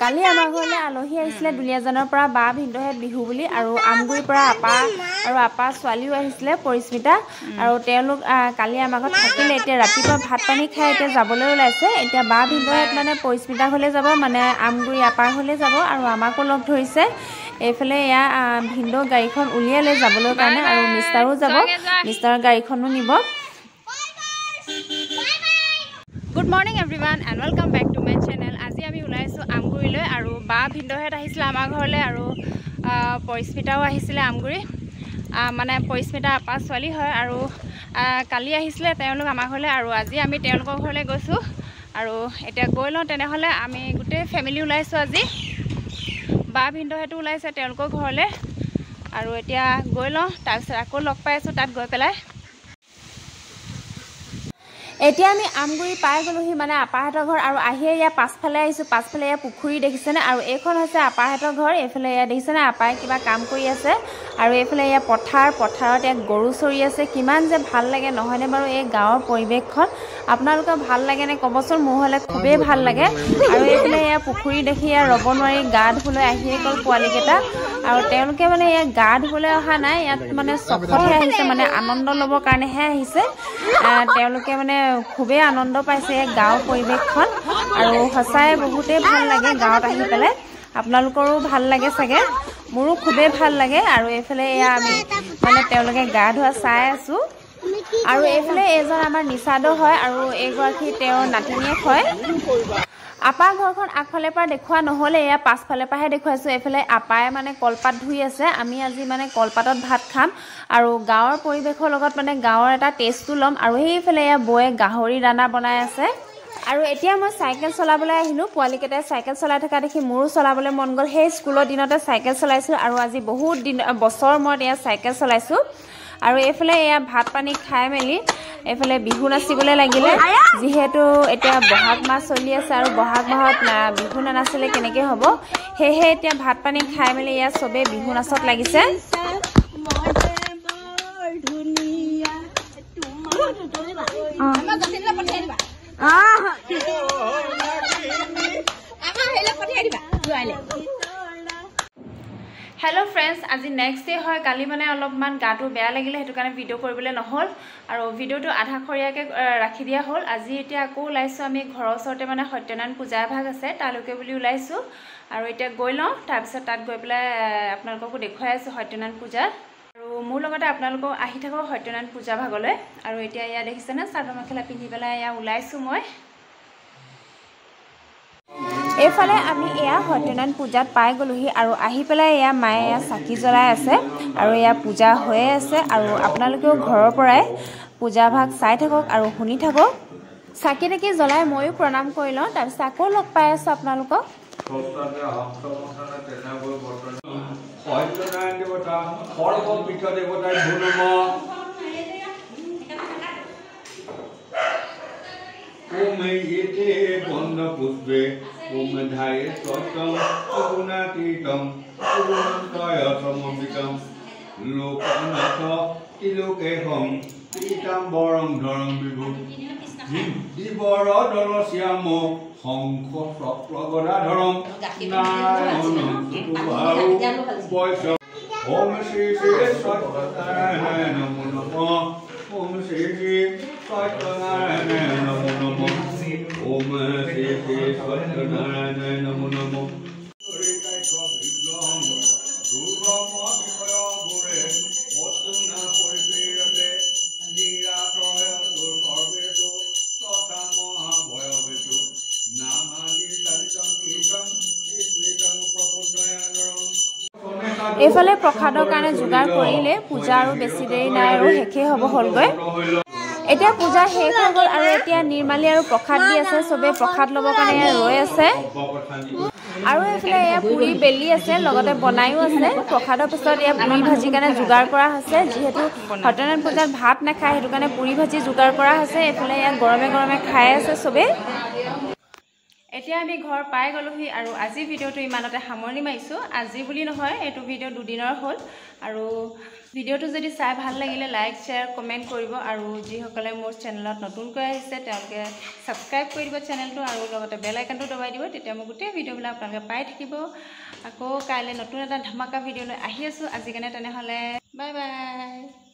কালি আমাৰ ঘৰলৈ আলহী আহিছিলে দুলীয়াজানৰ পৰা বা ভিন্দহেত বিহু বুলি আৰু আমগুৰিৰ পৰা আপা ছোৱালীও আহিছিলে পৰিস্মিতা আৰু তেওঁলোক কালি আমাৰ ঘৰত থাকিলে এতিয়া ৰাতিপুৱা ভাত পানী খাই এতিয়া যাবলৈ ওলাইছে এতিয়া বা ভিন্দহেত মানে পৰিস্মিতা ঘৰলৈ যাব মানে আমগুৰি আপাৰ ঘৰলৈ যাব আৰু আমাকো লগ ধৰিছে এইফালে এয়া ভিন্দো গাড়ীখন উলিয়ালে যাবলৈ কাৰণে আৰু মিষ্টাৰো যাব মিষ্টাৰৰ গাড়ীখনো নিব Good morning everyone and welcome back to my channel. আজি আমি ওলাইছো আমগুৰিলৈ আৰু বা ভিন্দহেত আহিছিল আমাৰ ঘৰলৈ আৰু পৰিস্মিতাও আহিছিল আমগুৰি মানে পৰিস্মিতা আপা ছোৱালী হয় আৰু কালি আহিছিল তেওঁলোক আমাৰ ঘৰলৈ আৰু আজি আমি তেওঁলোকৰ ঘৰলৈ গৈছো আৰু এতিয়া গৈ লওঁ তেনেহলে আমি গোটেই ফ্যামিলি ওলাইছো আজি বা ভিন্দহেতও ওলাইছে তেওঁলোকৰ ঘৰলৈ আৰু এতিয়া গৈ লওঁ তাৰপিছত আকৌ লগ পাইছো তাত গৈ পেলাই এতিয়া আমি আমগুৰি পাই গলোহি মানে আপাহঁতৰ ঘৰ আৰু আহিয়ে ইয়া পাছফালে আহিছো পাছফালে ইয়া পুখুৰী দেখিছেনে আৰু এইখন হৈছে আপাহঁতৰ ঘৰ এইফালে ইয়া দেখিছেনে আপাই কিবা কাম কৰি আছে আৰু এইফালে ইয়া পথাৰত এক গৰু চৰি আছে কিমান যে ভাল লাগে নহয়নে বাৰু এই গাঁৱৰ পৰিৱেশখন আপোনালোকৰ ভাল লাগে নে কবচোন মোৰ হলে খুবেই ভাল লাগে আৰু এইফালে ইয়া পুখুৰী দেখি ইয়া ৰব নোৱাৰি গা ধুবলৈ আহিয়ে গ'ল পোৱালিকেইটা আৰু তেওঁলোকে মানে ইয়া গা ধুবলৈ অহা নাই ইয়াত মানে চখহে আহিছে মানে আনন্দ ল'বৰ কাৰণেহে আহিছে তেওঁলোকে মানে খুবেই আনন্দ পাইছে গাঁৱৰ পৰিৱেশখন আৰু সঁচাই বহুতেই ভাল লাগে গাঁৱত আহি পেলাই আপোনালোকৰো ভাল লাগে চাগে মোৰো খুবেই ভাল লাগে আৰু এইফালে এয়া আমি মানে তেওঁলোকে গা ধোৱা চাই আছো আৰু এইফালে এজন আমাৰ নিচাদো হয় আৰু এইগৰাকী তেওঁৰ নাতিনীয়েক হয় আপা ঘৰখন আগফালে পৰা দেখুৱা নহলে এয়া পাছফালে পৰাহে দেখুৱাইছো এইফালে আপাই মানে কলপাত ধুই আছে আমি আজি মানে কলপাতত ভাত খাম আৰু গাঁৱৰ পৰিৱেশৰ লগত মানে গাঁৱৰ এটা টেষ্টটো ল'ম আৰু সেইফালে এয়া বয়ে গাহৰি দানা বনাই আছে আৰু এতিয়া মই সাইকেল চলাবলৈ আহিলো পোৱালিকেইটাই সাইকেল চলাই থকা দেখি মোৰো চলাবলৈ মন গ'ল সেই স্কুলৰ দিনতে সাইকেল চলাইছো আৰু আজি বহুত দিন বছৰ মূৰত এয়া সাইকেল চলাইছো আৰু এইফালে এয়া ভাত পানী খাই মেলি এইফালে বিহু নাচিবলৈ লাগিলে যিহেতু এতিয়া বহাগ মাহ চলি আছে আৰু বহাগ মাহত বিহু নানাচিলে কেনেকৈ হ'ব সেয়েহে এতিয়া ভাত পানী খাই মেলি এয়া চবেই বিহু নাচত লাগিছে হেল্ল' ফ্ৰেণ্ডছ আজি নেক্সট ডে হয় কালি মানে অলপমান গাটো বেয়া লাগিলে সেইটো কাৰণে ভিডিঅ' কৰিবলৈ নহ'ল আৰু ভিডিঅ'টো আধাখৰীয়াকৈ ৰাখি দিয়া হ'ল আজি এতিয়া আকৌ ওলাইছোঁ আমি ঘৰৰ ওচৰতে মানে সত্যনাৰায়ণ পূজা এভাগ আছে তালৈকে বুলি ওলাইছোঁ আৰু এতিয়া গৈ লওঁ তাৰপিছত তাত গৈ পেলাই আপোনালোককো দেখুৱাই আছোঁ সত্যনাৰায়ণ পূজা আৰু মোৰ লগতে আপোনালোকক আহি থাকক সত্যনাৰায়ণ পূজা ভাগলৈ আৰু এতিয়া এয়া দেখিছেনে চাদৰ মেখেলা পিন্ধি পেলাই এয়া ওলাইছোঁ মই এইফালে আমি এয়া সত্যনাৰায়ণ পূজাত পাই গলোহি আৰু আহি পেলাই এয়া মায়ে এয়া চাকি জ্বলাই আছে আৰু এয়া পূজা হৈয়ে আছে আৰু আপোনালোকেও ঘৰৰ পৰাই পূজা ভাগ চাই থাকক আৰু শুনি থাকক চাকি তাকি জ্বলাই ময়ো প্ৰণাম কৰি লওঁ তাৰপিছত আকৌ লগ পাই আছোঁ আপোনালোকক Om Dhaya Sotam Agunatītam Agunantaya Samambitam Lokanatha Tilokeham Titam Baram Dharam Vibhu Dibara Dharasyamo Hankha Sapragadadharam Narayanam Sutubharu Vaisya Om Shri Shri Satyanarayana Namo Namaha Om Shri Shri Satyanarayana Namo Namaha Om Shri Shri Satyanarayana Namo Namo এইফালে প্ৰসাদৰ কাৰণে যোগাৰ কৰিলে পূজা আৰু বেছি দেৰি নাই আৰু শেষে হ'ব হ'লগৈ এতিয়া পূজা শেষ হৈ গ'ল আৰু এতিয়া নিৰ্মালী আৰু প্ৰসাদ দি আছে চবে প্ৰসাদ ল'বৰ কাৰণে ৰৈ আছে আৰু এইফালে এয়া পুৰি বেলি আছে লগতে বনায়ো আছে প্ৰসাদৰ পিছত এয়া পুৰি ভাজি কাৰণে যোগাৰ কৰা হৈছে যিহেতু সত্যনাৰায়ণ পূজাত ভাত নাখায় সেইটো কাৰণে পুৰি ভাজি যোগাৰ কৰা হৈছে এইফালে এয়া গৰমে গৰমে খাই আছে চবে এতিয়া আমি ঘৰ পাই গ'লোহি আৰু আজি ভিডিঅ'টো ইমানতে সামৰণি মাৰিছোঁ আজি বুলি নহয় এইটো ভিডিঅ' দুদিনৰ হ'ল আৰু ভিডিঅ'টো যদি চাই ভাল লাগিলে লাইক শ্বেয়াৰ কমেণ্ট কৰিব আৰু যিসকলে মোৰ চেনেলত নতুনকৈ আহিছে তেওঁলোকে ছাবস্ক্ৰাইব কৰি দিব চেনেলটো আৰু লগতে বেল আইকনটো দবাই দিব তেতিয়া মোৰ গোটেই ভিডিঅ'বিলাক আপোনালোকে পাই থাকিব আকৌ কাইলৈ নতুন এটা ধামাকা ভিডিঅ' লৈ আহি আছোঁ আজি কাৰণে তেনেহ'লে বাই বাই